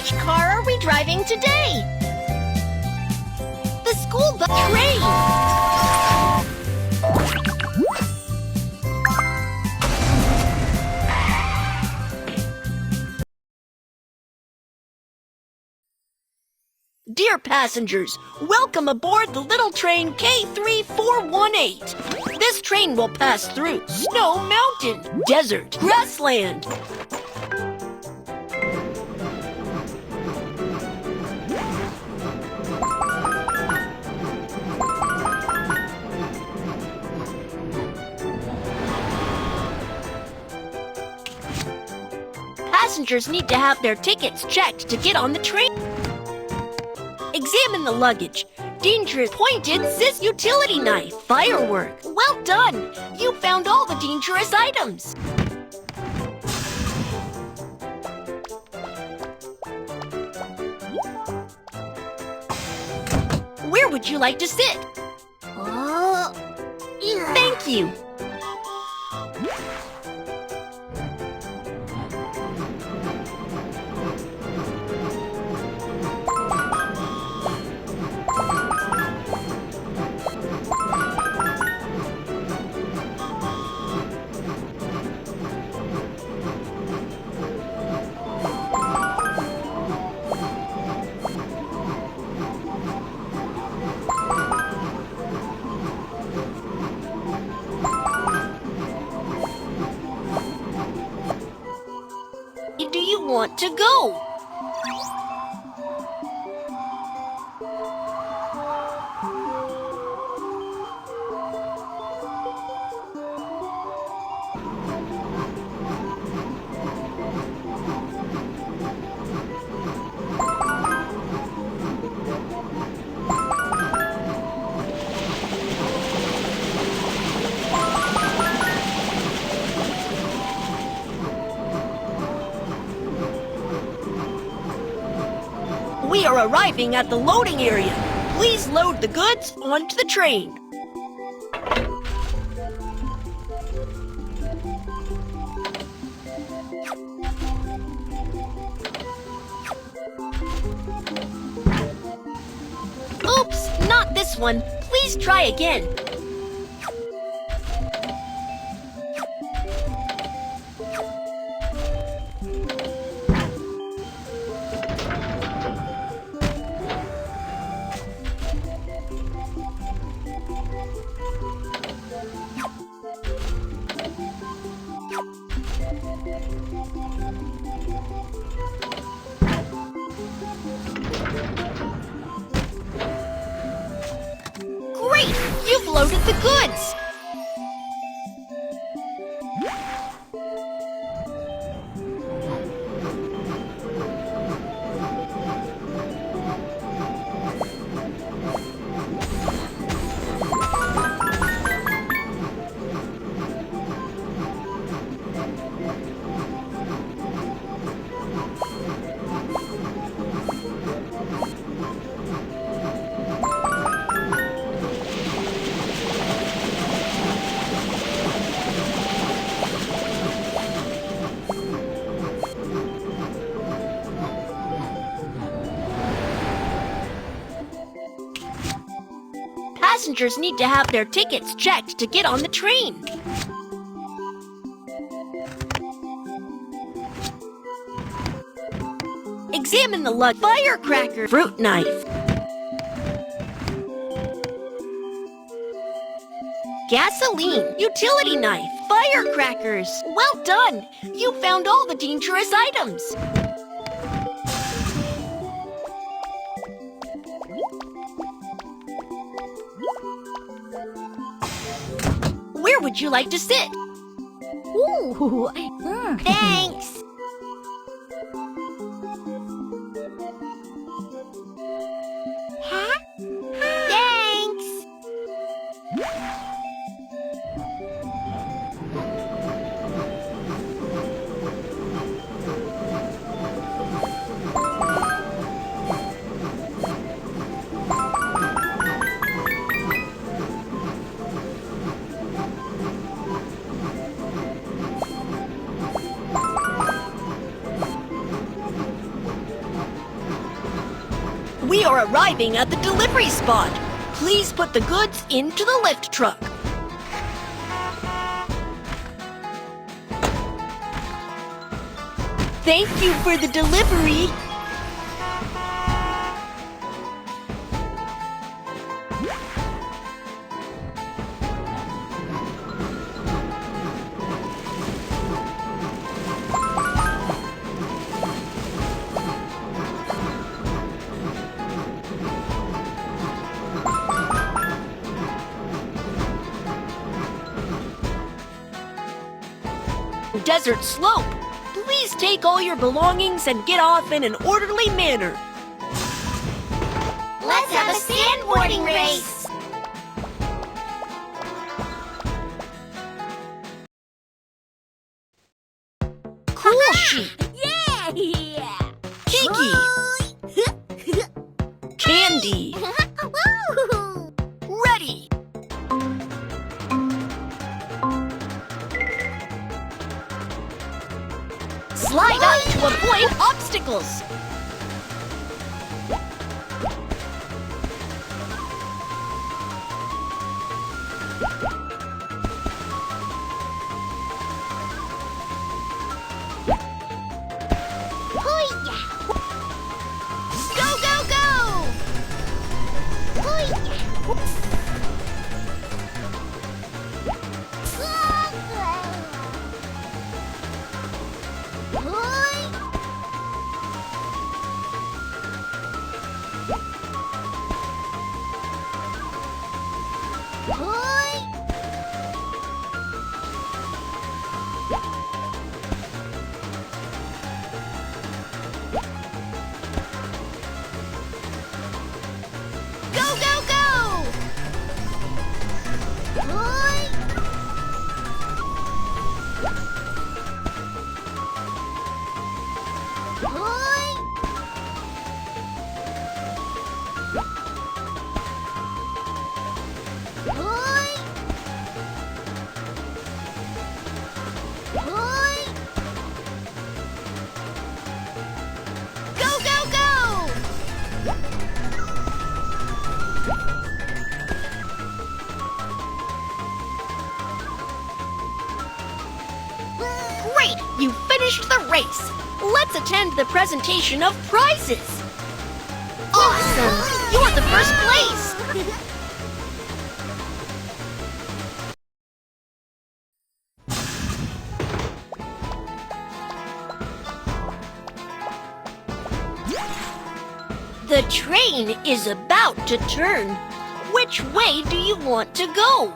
Which car are we driving today? The school bus train. Dear passengers, welcome aboard the little train K3418. This train will pass through Snow Mountain, desert, grassland. Passengers need to have their tickets checked to get on the train. Examine the luggage. Dangerous pointed scissors, utility knife, firework. Well done! You found all the dangerous items. Where would you like to sit? Thank you. Do you want to go? We are arriving at the loading area. Please load the goods onto the train. Oops, not this one. Please try again. Great! You've loaded the goods! Passengers need to have their tickets checked to get on the train. Examine the luggage. Firecracker, fruit knife. Gasoline, utility knife, firecrackers. Well done! You found all the dangerous items. Where would you like to sit? Ooh. Thanks. Huh? Thanks. We are arriving at the delivery spot. Please put the goods into the lift truck. Thank you for the delivery. Desert Slope. Please take all your belongings and get off in an orderly manner. Let's have a sandboarding race. Cool Sheep. Yeah! Kiki. Candy. Woo! Ready. Slide up to avoid obstacles. Hoo-yah! Go, go, go! Hoo-yah! Go, go, go! Go, go, go! Great! You finished the race! Let's attend the presentation of prizes! Awesome! You're the first place! The train is about to turn. Which way do you want to go?